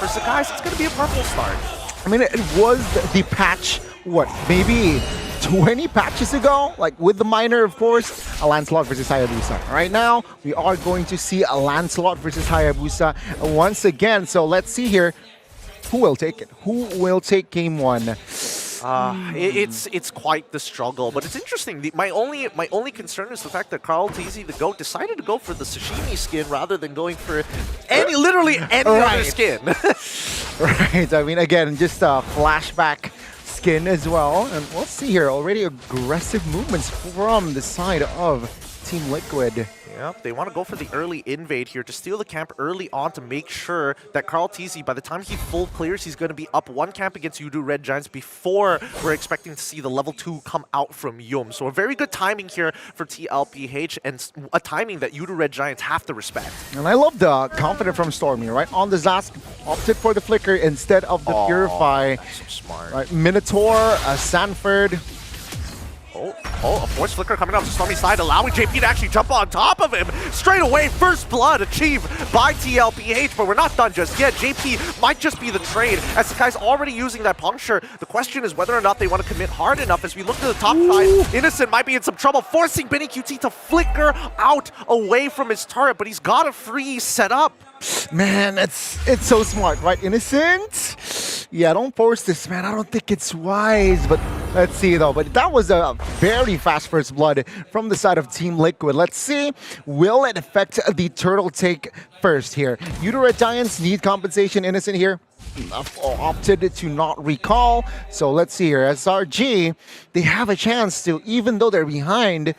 for Sakai's, it's going to be a purple start. I mean, it was the patch, what, maybe 20 patches ago? Like, with the minor, of course, a Lancelot versus Hayabusa. Right now, we are going to see a Lancelot versus Hayabusa once again. So let's see here. Who will take it? Who will take game one? It's quite the struggle, but it's interesting. My only concern is the fact that Carl TZ, the GOAT, decided to go for the sashimi skin rather than going for literally any other skin. Right. I mean, again, just a flashback skin as well. And let's see here, already aggressive movements from the side of Team Liquid. Yep, they want to go for the early invade here to steal the camp early on to make sure that Carl TZ, by the time he full clears, he's going to be up one camp against Yoodo Red Giants before we're expecting to see the level 2 come out from Yum. So a very good timing here for TLPH, and a timing that Yoodo Red Giants have to respect. And I love the confidence from Stormy, right? On the Zask, opted for the Flicker instead of the Purify. That's so smart. Right, Minotaur, Sanford. Oh, a Force Flicker coming up to Stormy's side, allowing JP to actually jump on top of him. Straight away, first blood achieved by TLPH, but we're not done just yet. JP might just be the trade, as Sakai's already using that puncture. The question is whether or not they want to commit hard enough. As we look to the top side, Innocent might be in some trouble, forcing Benny QT to flicker out away from his turret, but he's got a freeze set up. Man, it's so smart, right? Innocent? Yeah, don't force this, man. I don't think it's wise, but let's see, though. But that was a very fast first blood from the side of Team Liquid. Let's see, will it affect the turtle take first here? Yoodo Red Giants need compensation. Innocent here opted to not recall. So let's see here. SRG, they have a chance to, even though they're behind,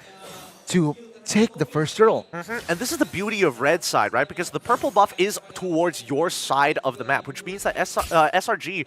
to take the first turtle. And this is the beauty of red side, right? Because the purple buff is towards your side of the map, which means that YRG,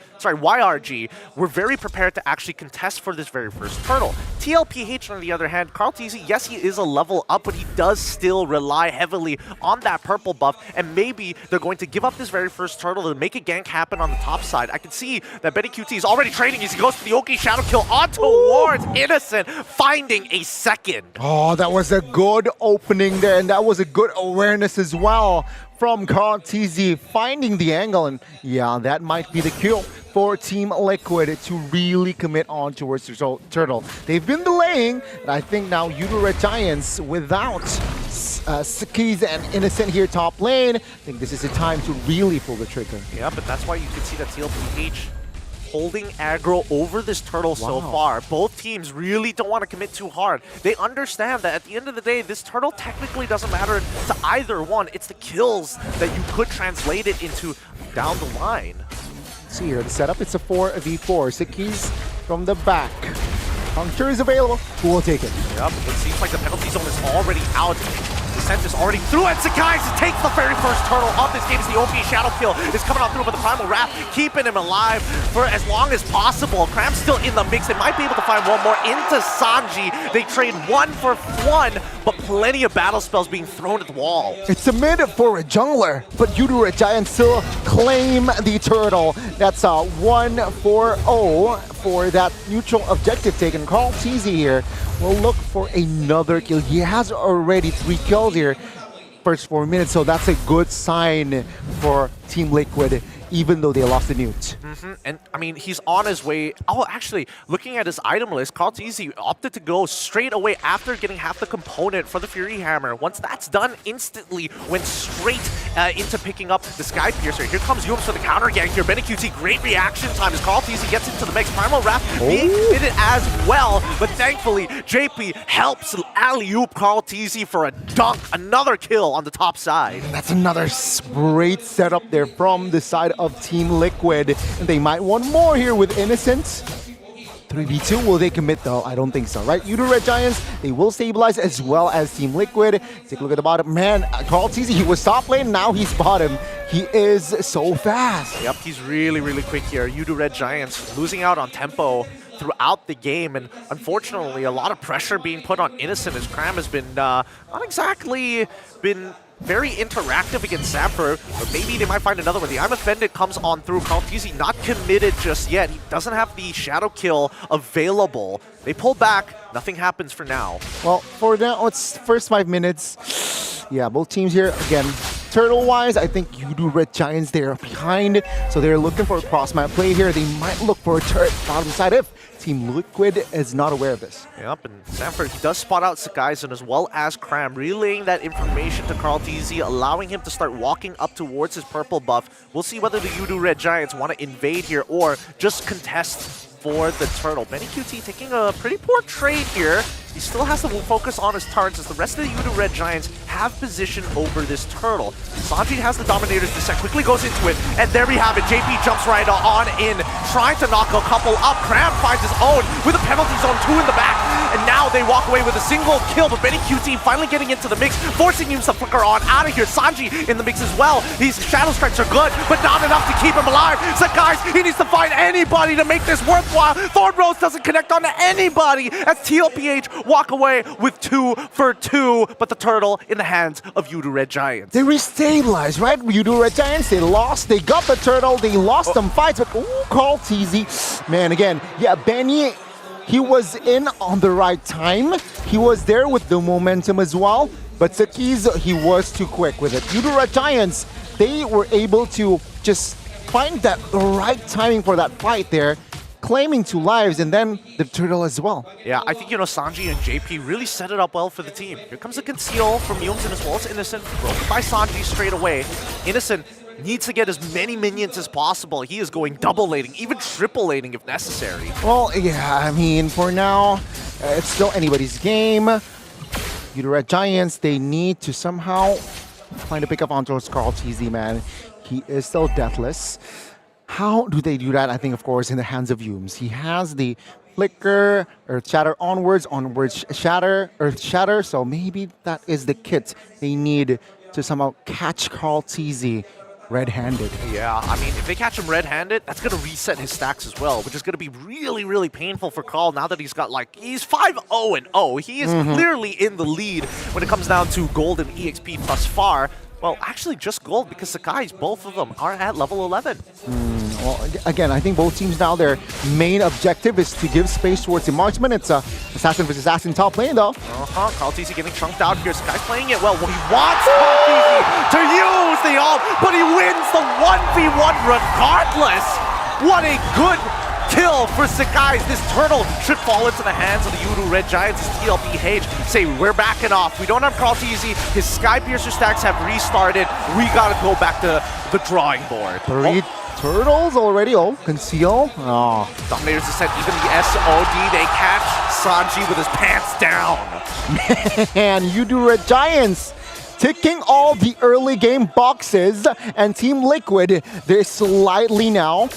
we're very prepared to actually contest for this very first turtle. TLPH, on the other hand, Carl TZ, yes, he is a level up, but he does still rely heavily on that purple buff, and maybe they're going to give up this very first turtle to make a gank happen on the top side. I can see that Benny QT is already trading as he goes for the Oki Shadow Kill on towards Innocent, finding a second. Oh, that was a good opening there, and that was a good awareness as well from Carl TZ, finding the angle, and yeah, that might be the kill for Team Liquid to really commit on towards the turtle. They've been delaying, and I think now Yoodo Red Giants, without Sakis and Innocent here top lane, I think this is the time to really pull the trigger. Yeah, but that's why you can see that TLPH holding aggro over this turtle so far. Both teams really don't want to commit too hard. They understand that at the end of the day, this turtle technically doesn't matter to either one. It's the kills that you could translate it into down the line. See here, the setup, it's a 4v4. Sakis from the back. Puncture is available. Who will take it? Yep, it seems like the penalty zone is already out. Descent is already through, and Sakai takes the very first turtle of this game as the OP Shadow Kill is coming on through, but the Primal Wrath keeping him alive for as long as possible. Cram's still in the mix. They might be able to find one more into Sanji. They trade 1 for 1, but plenty of battle spells being thrown at the wall. It's a mid for a jungler, but Yoodo Red Giants still claim the turtle. That's a 1-4-0 for that neutral objective taken. Carl TZ here will look for another kill. He has already 3 kills here, first 4 minutes, so that's a good sign for Team Liquid, even though they lost the Newt. And I mean, he's on his way. Oh, actually, looking at his item list, Carl TZ opted to go straight away after getting half the component for the Fury Hammer. Once that's done, instantly went straight into picking up the Sky Piercer. Here comes Yums for the counter gank here. Benny QT, great reaction time as Carl TZ gets into the mix. Primal Wrath being fitted as well, but thankfully, JP helps alley-oop Carl TZ for a dunk. Another kill on the top side. That's another great setup there from the side of Team Liquid. And they might want more here with Innocent. 3v2, will they commit though? I don't think so, right? Yoodo Red Giants, they will stabilize as well as Team Liquid. Take a look at the bottom. Man, Carl TZ, he was top lane, now he's bottom. He is so fast. Yep, he's really, really quick here. Yoodo Red Giants losing out on tempo throughout the game, and unfortunately a lot of pressure being put on Innocent as Cram has been not exactly been very interactive against Sapper, but maybe they might find another one. The I'm Offended comes on through. Carl TZ not committed just yet. He doesn't have the Shadow Kill available. They pull back. Nothing happens for now. Well, for now, it's first 5 minutes. Yeah, both teams here, again, turtle-wise, I think Yoodo Red Giants, they're behind. So they're looking for a cross-map play here. They might look for a turret bottom side if Team Liquid is not aware of this. Yep, and Sanford, he does spot out Sakaisen as well as Cram, relaying that information to CarlTZ, allowing him to start walking up towards his purple buff. We'll see whether the Yoodo Red Giants want to invade here or just contest for the turtle. BennyQt taking a pretty poor trade here. He still has to focus on his turrets as the rest of the Yoodo Red Giants have position over this turtle. Sanji has the Dominator's Descent, quickly goes into it, and there we have it. JP jumps right on in, trying to knock a couple up. Cram finds his own with a penalty zone 2 in the back, and now they walk away with a single kill, but BennyQt finally getting into the mix, forcing him to flicker on out of here. Sanji in the mix as well. These Shadow Strikes are good, but not enough to keep him alive. Sakai's, he needs to find anybody to make this worthwhile. Thorn Rose doesn't connect onto anybody as TLPH walk away with 2 for 2, but the turtle in the hands of Yoodo Red Giants. They restabilized, right? Yoodo Red Giants, they lost, they got the turtle, they lost some fights, but CarlTZ, man, again, yeah, Benny, he was in on the right time. He was there with the momentum as well, but Saki's, he was too quick with it. Yoodo Red Giants, they were able to just find that right timing for that fight there, claiming 2 lives, and then the turtle as well. Yeah, I think, Sanji and JP really set it up well for the team. Here comes a conceal from Youmsin as well as Innocent, broken by Sanji straight away. Innocent needs to get as many minions as possible. He is going double laning, even triple laning if necessary. Well, yeah, I mean, for now, it's still anybody's game. Yoodo Red Giants, they need to somehow find a pickup on towards CarlTZ, man. He is still deathless. How do they do that? I think, of course, in the hands of Yooms. He has the Flicker, Earth Shatter onwards Shatter, Earth Shatter. So maybe that is the kit they need to somehow catch CarlTZ red-handed. Yeah, I mean, if they catch him red-handed, that's going to reset his stacks as well, which is going to be really, really painful for Carl now that he's got, he's 5-0-0. He is clearly in the lead when it comes down to gold and EXP thus far. Well, actually just gold because Sakai's, both of them are at level 11. Well, again, I think both teams now, their main objective is to give space towards the marksman. It's Assassin versus Assassin top lane, though. CarlTZ getting chunked out here. Sakai's playing it well. Well, he wants CarlTZ to use the ult, but he wins the 1v1 regardless. What a good kill for Sakai's. This turtle should fall into the hands of the Yoodo Red Giants as TLPH say, we're backing off. We don't have CarlTZ. His Sky Piercer stacks have restarted. We gotta go back to the drawing board. 3 turtles already. Conceal. Dominator's Descent, even the SOD, they catch Sanji with his pants down. Man, Yoodo Red Giants ticking all the early game boxes, and Team Liquid, they're slightly now,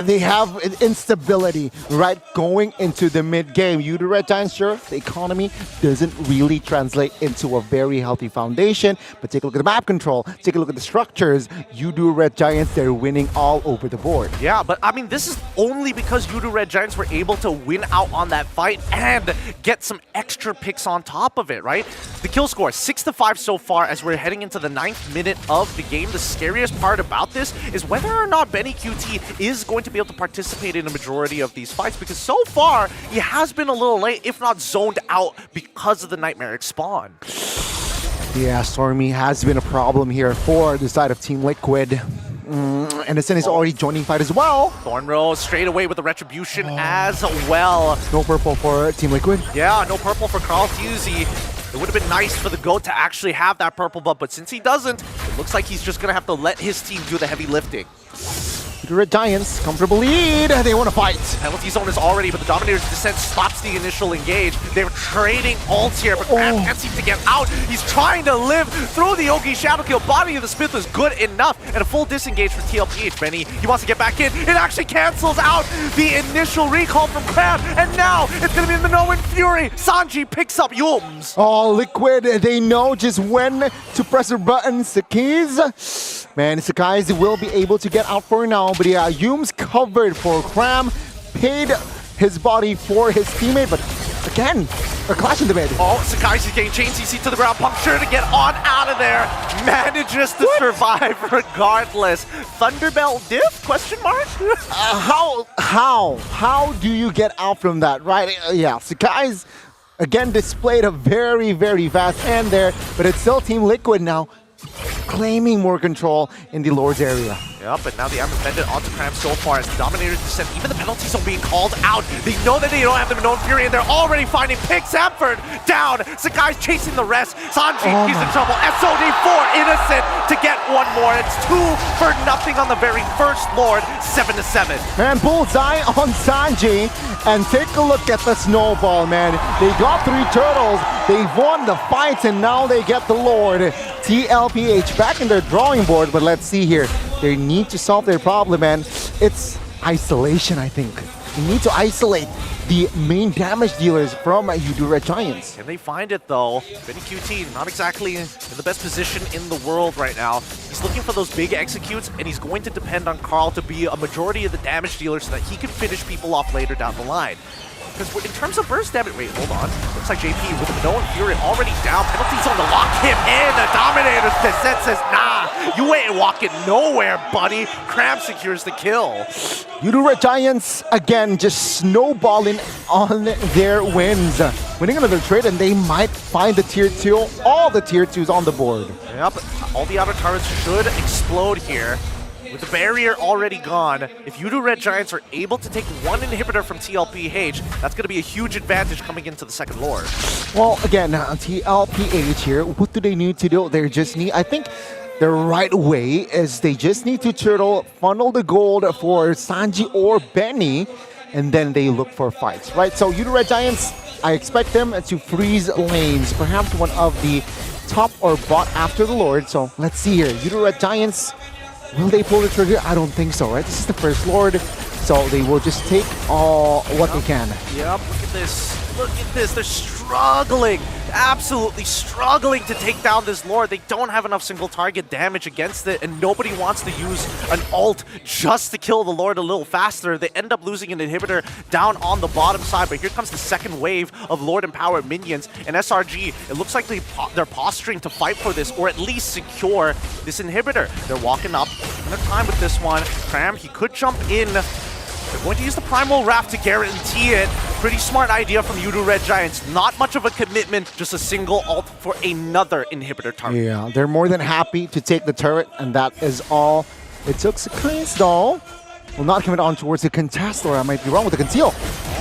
they have instability, right, going into the mid-game. Yoodo Red Giants, sure, the economy doesn't really translate into a very healthy foundation, but take a look at the map control, take a look at the structures. Yoodo Red Giants, they're winning all over the board. Yeah, but I mean, this is only because Yoodo Red Giants were able to win out on that fight and get some extra picks on top of it, right? The kill score, 6-5 so far as we're heading into the 9th minute of the game. The scariest part about this is whether or not BennyQt is going to be able to participate in a majority of these fights, because so far he has been a little late, if not zoned out, because of the Nightmaric spawn. Yeah, Stormy has been a problem here for the side of Team Liquid. Innocent is already joining fight as well. Thorn Rose straight away with the Retribution as well. No purple for Team Liquid. Yeah, no purple for CarlTZ. It would have been nice for the GOAT to actually have that purple buff, but since he doesn't, it looks like he's just going to have to let his team do the heavy lifting. The Red Giants, comfortable lead. They want to fight. Penalty zone is already, but the Dominator's Descent stops the initial engage. They're trading ults here, but Cram can't seem to get out. He's trying to live through the Ogi Shadow Kill. Body of the Smith was good enough, and a full disengage for TLPH. Benny, he wants to get back in. It actually cancels out the initial recall from Cram, and now it's going to be Minoan Fury. Sanji picks up Yooms. Oh, Liquid, they know just when to press the buttons. The keys. Man, Sakai's will be able to get out for now, but yeah, Yooms covered for Cram, paid his body for his teammate, but again, a clash in the mid. Oh, Sakai's getting chain CC to the ground, puncture to get on out of there, manages to survive regardless. Thunderbelt diff, question mark? How do you get out from that, right? Yeah, Sakai's again displayed a very, very fast hand there, but it's still Team Liquid now. claiming more control in the Lord's area. Yep, and now the Amber Bandit onto Cram so far as the Dominator's descent. Even the penalties are being called out. They know that they don't have the Known Fury, and they're already finding Pick Zamford down. Sakai's chasing the rest. Sanji, he's in trouble. SOD4 innocent to get one more. It's 2-0 on the very first Lord, 7-7. Man, bullseye on Sanji. And take a look at the snowball, man. They got 3 turtles. They've won the fights, and now they get the Lord. TLPH back in their drawing board, but let's see here. They need to solve their problem, man. It's isolation, I think. They need to isolate the main damage dealers from Yoodo Red Giants. Can they find it, though? Benny QT, not exactly in the best position in the world right now. He's looking for those big executes, and he's going to depend on Carl to be a majority of the damage dealer so that he can finish people off later down the line. Because in terms of burst damage, wait, hold on. Looks like JP with the Known Fury already down. Penalties on to lock him in. The Dominator's descent says, nah, you ain't walking nowhere, buddy. Cram secures the kill. Yoodo Red Giants, again, just snowballing on their wins. Winning another trade, and they might find the tier 2, all the tier 2s on the board. Yep, all the outer turrets should explode here. With the barrier already gone, if Yoodo Red Giants are able to take one inhibitor from TLPH, that's going to be a huge advantage coming into the second Lord. Well, again, TLPH here, what do they need to do? They just need, I think, the right way is they just need to turtle, funnel the gold for Sanji or Benny, and then they look for fights, right? So Yoodo Red Giants, I expect them to freeze lanes, perhaps one of the top or bot after the Lord. So let's see here, Yoodo Red Giants, will they pull the trigger? I don't think so, right? This is the first Lord, so they will just take all what they can. Yep, look at this. Look at this. They're struggling, absolutely struggling to take down this Lord. They don't have enough single target damage against it, and nobody wants to use an ult just to kill the Lord a little faster. They end up losing an inhibitor down on the bottom side, but here comes the second wave of Lord Empowered minions, and SRG, it looks like they're posturing to fight for this, or at least secure this inhibitor. They're walking up in their time with this one. Cram, he could jump in. They're going to use the Primal Raft to guarantee it. Pretty smart idea from Yoodo Red Giants. Not much of a commitment, just a single ult for another inhibitor target. Yeah, they're more than happy to take the turret, and that is all it took. Sakai's though will not commit on towards the contest, or I might be wrong with the conceal.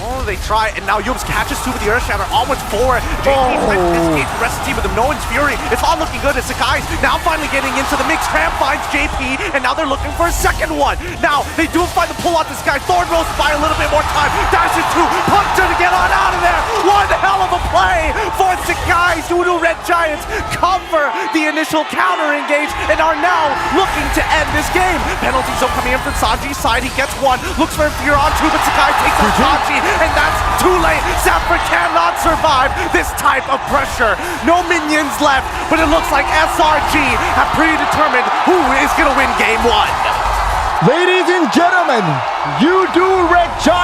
Oh, they try, and now Yums catches 2 with the Earth Shatter, onwards 4. JP tries to disengage the rest of the team with the Known's Fury. It's all looking good as Sakai's now finally getting into the mix. Cram finds JP, and now they're looking for a second one. Now, they do find the pull out this guy. Thorn Rose by a little bit more time. Dashes 2, Puncher to get on out of there. One hell of a play for Sakai's. Yoodo Red Giants cover the initial counter engage and are now looking to end this game. Penalty zone coming in from Sanji's side. He gets 1, looks for a fear on 2, but Sakai takes on Sanji, and that's too late. Zamford cannot survive this type of pressure. No minions left, but it looks like SRG have predetermined who is going to win game 1. Ladies and gentlemen, Yoodo Red Giants.